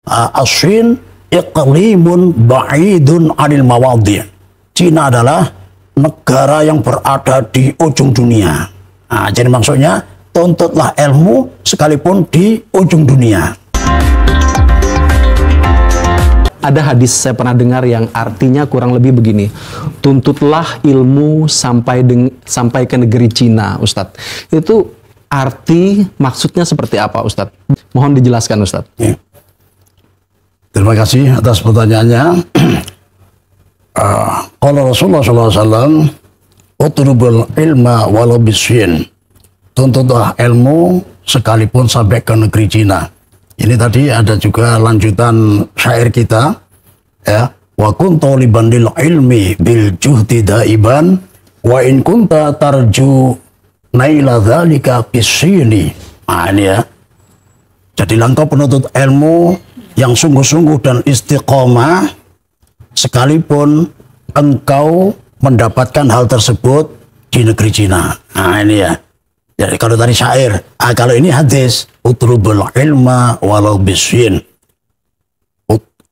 As-Sin iqlimun ba'idun 'anil mawadhi'. Cina adalah negara yang berada di ujung dunia. Nah, jadi maksudnya tuntutlah ilmu sekalipun di ujung dunia. Ada hadis saya pernah dengar yang artinya kurang lebih begini, tuntutlah ilmu sampai ke negeri Cina, Ustadz. Itu arti maksudnya seperti apa, Ustadz? Mohon dijelaskan, Ustadz. Ya. Terima kasih atas pertanyaannya. Kalau Rasulullah SAW, utlubul ilma walau bisyin, tuntutlah ilmu sekalipun sampai ke negeri Cina. Ini tadi ada juga lanjutan syair kita, ya. Wa kun taliban lil ilmi bil juhdi daiban wa in kunta tarju naila dzalika bisini. Nah, ini ya. Jadilah engkau penuntut ilmu yang sungguh-sungguh dan istiqomah sekalipun engkau mendapatkan hal tersebut di negeri Cina. Nah, ini ya. Jadi kalau tadi syair, kalau ini hadis, utlubul ilma walau bisyin.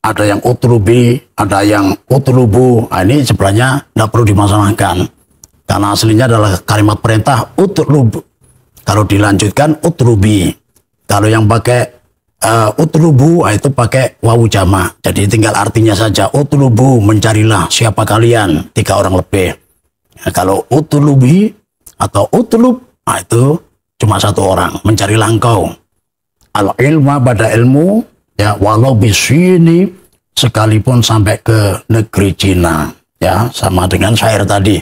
Ada yang utlubi, ada yang utlubu. Nah, ini sebenarnya tidak perlu dimasalahkan. Karena aslinya adalah kalimat perintah utlub. Kalau dilanjutkan utlubi. Kalau yang pakai utlubu, itu pakai wawu jama. Jadi tinggal artinya saja. Utlubu, mencarilah siapa kalian, 3 orang lebih. Nah, kalau utlubi atau utlub, nah, itu cuma 1 orang, mencarilah engkau. Al-ilma pada ilmu, ya, walau bisini, sekalipun sampai ke negeri Cina. Ya, sama dengan syair tadi.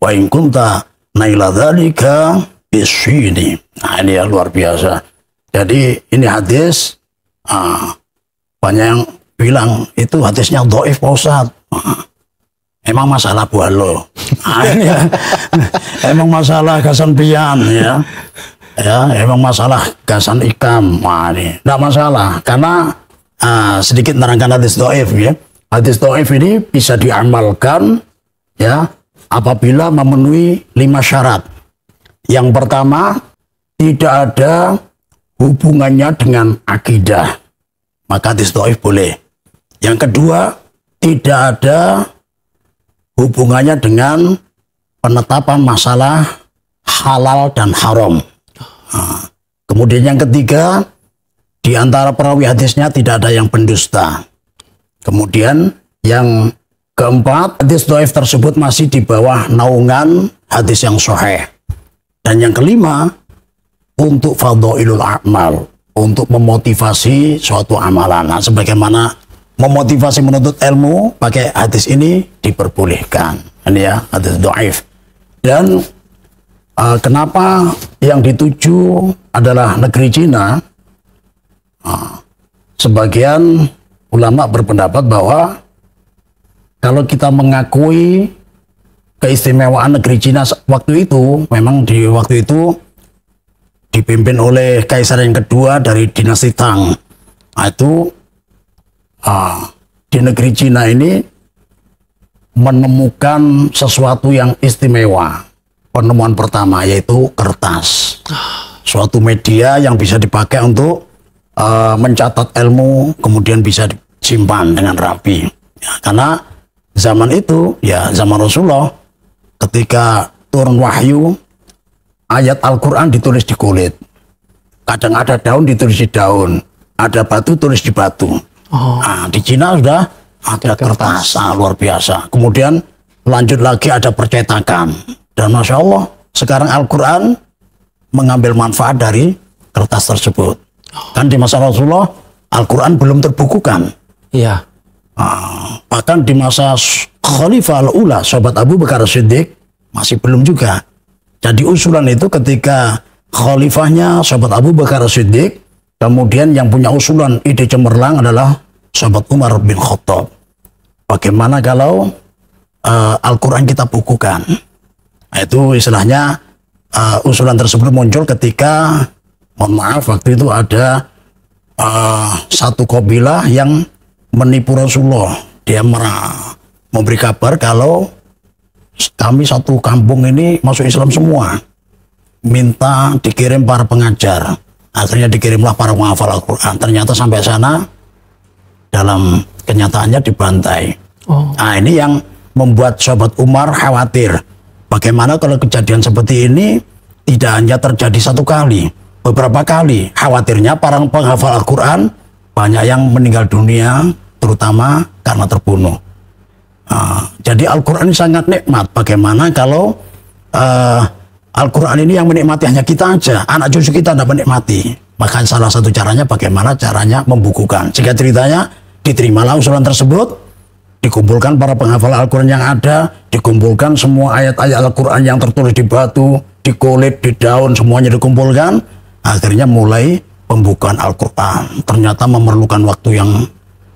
Wa in kunta naila dzalika bisini. Nah, ini ya luar biasa. Jadi ini hadis, banyak yang bilang itu hadisnya dhaif, Pak Ustadz. Emang masalah bualo. Ya. Emang masalah gasan pian, ya. Ya, emang masalah gasan ikam. Nah, ini enggak masalah karena sedikit menerangkan hadis dhaif, ya. Hadis dhaif ini bisa diamalkan, ya, apabila memenuhi 5 syarat. Yang pertama, tidak ada hubungannya dengan akidah, maka hadis dhaif boleh. Yang kedua, tidak ada hubungannya dengan penetapan masalah halal dan haram. Kemudian yang ketiga, di antara perawi hadisnya tidak ada yang pendusta. Kemudian yang keempat, hadis dhaif tersebut masih di bawah naungan hadis yang sahih. Dan yang kelima, untuk fadhailul a'mal, untuk memotivasi suatu amalan. Nah, sebagaimana memotivasi menuntut ilmu pakai hadis ini diperbolehkan. Ini ya hadis dhaif. Dan kenapa yang dituju adalah negeri Cina? Sebagian ulama berpendapat bahwa kalau kita mengakui keistimewaan negeri Cina waktu itu, memang di waktu itu dipimpin oleh kaisar yang kedua dari dinasti Tang. Nah, itu di negeri Cina ini menemukan sesuatu yang istimewa. Penemuan pertama yaitu kertas, suatu media yang bisa dipakai untuk mencatat ilmu, kemudian bisa disimpan dengan rapi. Ya, karena zaman itu, ya zaman Rasulullah, ketika turun wahyu, ayat Al-Quran ditulis di kulit. Kadang ada daun ditulis di daun, ada batu tulis di batu. Nah, di Cina sudah ada kertas. Luar biasa. Kemudian lanjut lagi ada percetakan. Dan Masya Allah, sekarang Al-Quran mengambil manfaat dari kertas tersebut. Kan di masa Rasulullah, Al-Quran belum terbukukan. Iya. Bahkan di masa Khalifah Al-Ula, sahabat Abu Bakar Siddiq, masih belum juga. Jadi usulan itu ketika khalifahnya sahabat Abu Bakar Siddiq, kemudian yang punya usulan ide cemerlang adalah sahabat Umar bin Khattab. Bagaimana kalau Al-Quran kita bukukan? Itu istilahnya usulan tersebut muncul ketika, mohon maaf, waktu itu ada satu kabilah yang menipu Rasulullah. Dia memberi kabar kalau kami satu kampung ini masuk Islam semua. Minta dikirim para pengajar. Akhirnya dikirimlah para penghafal Al-Quran. Ternyata sampai sana dalam kenyataannya dibantai. Nah, ini yang membuat sahabat Umar khawatir. Bagaimana kalau kejadian seperti ini tidak hanya terjadi satu kali, beberapa kali. Khawatirnya para penghafal Al-Quran banyak yang meninggal dunia, terutama karena terbunuh. Jadi Al-Quran ini sangat nikmat. Bagaimana kalau Al-Quran ini yang menikmati hanya kita aja, anak cucu kita tidak menikmati. Maka salah satu caranya bagaimana caranya membukukan. Jika ceritanya diterimalah usulan tersebut, dikumpulkan para penghafal Al-Quran yang ada, dikumpulkan semua ayat-ayat Al-Quran yang tertulis di batu, di kulit, di daun, semuanya dikumpulkan. Akhirnya mulai pembukaan Al-Quran. Ternyata memerlukan waktu yang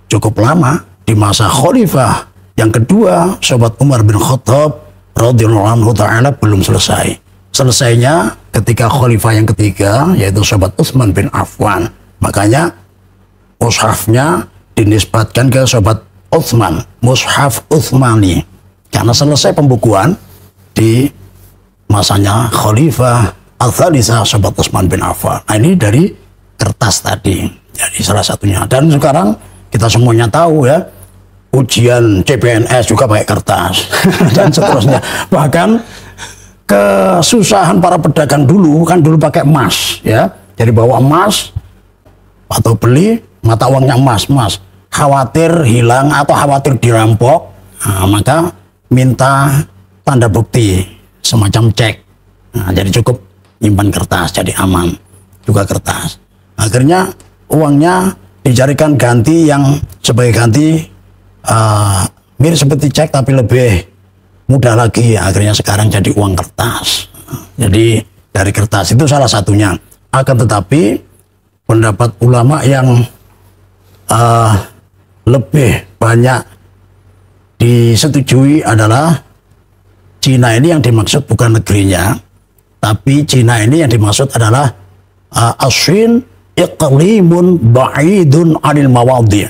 cukup lama. Di masa khalifah yang kedua, sahabat Umar bin Khattab radhiyallahu anhu ta'ala belum selesai. Selesainya ketika khalifah yang ketiga, yaitu sahabat Utsman bin Affan. Makanya mushafnya dinisbatkan ke sahabat Utsman, mushaf Utsmani, karena selesai pembukuan di masanya khalifah al-thalitsah sahabat Utsman bin Affan. Nah, ini dari kertas tadi, jadi salah satunya. Dan sekarang kita semuanya tahu ya, ujian CPNS juga pakai kertas dan seterusnya. Bahkan kesusahan para pedagang dulu kan dulu pakai emas ya, jadi bawa emas atau beli mata uangnya emas, khawatir hilang atau khawatir dirampok, maka minta tanda bukti semacam cek. Jadi cukup nyimpan kertas, jadi aman juga kertas. Akhirnya uangnya dicarikan ganti yang sebagai ganti mirip seperti cek tapi lebih mudah lagi. Akhirnya sekarang jadi uang kertas. Jadi dari kertas itu salah satunya. Akan tetapi pendapat ulama yang lebih banyak disetujui adalah Cina ini yang dimaksud bukan negerinya, tapi Cina ini yang dimaksud adalah As-Sin iqlimun ba'idun 'anil mawadhi'.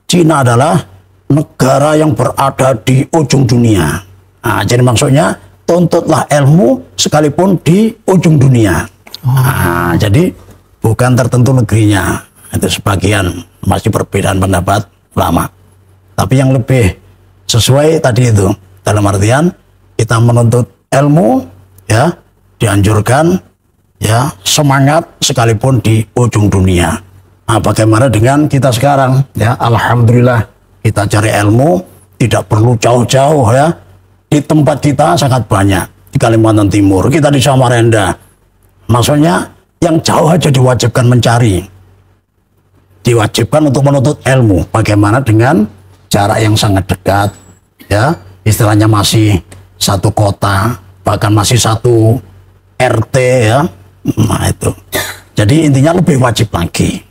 Cina adalah negara yang berada di ujung dunia. Jadi maksudnya tuntutlah ilmu sekalipun di ujung dunia. Jadi bukan tertentu negerinya. Itu sebagian, masih perbedaan pendapat ulama. Tapi yang lebih sesuai tadi itu, dalam artian kita menuntut ilmu ya, dianjurkan ya, semangat sekalipun di ujung dunia. Bagaimana dengan kita sekarang ya, alhamdulillah kita cari ilmu tidak perlu jauh-jauh ya, di tempat kita sangat banyak. Di Kalimantan Timur, kita di Samarinda, maksudnya yang jauh aja diwajibkan mencari, diwajibkan untuk menuntut ilmu. Bagaimana dengan jarak yang sangat dekat ya, istilahnya masih satu kota, bahkan masih satu RT ya. Nah itu, jadi intinya lebih wajib lagi.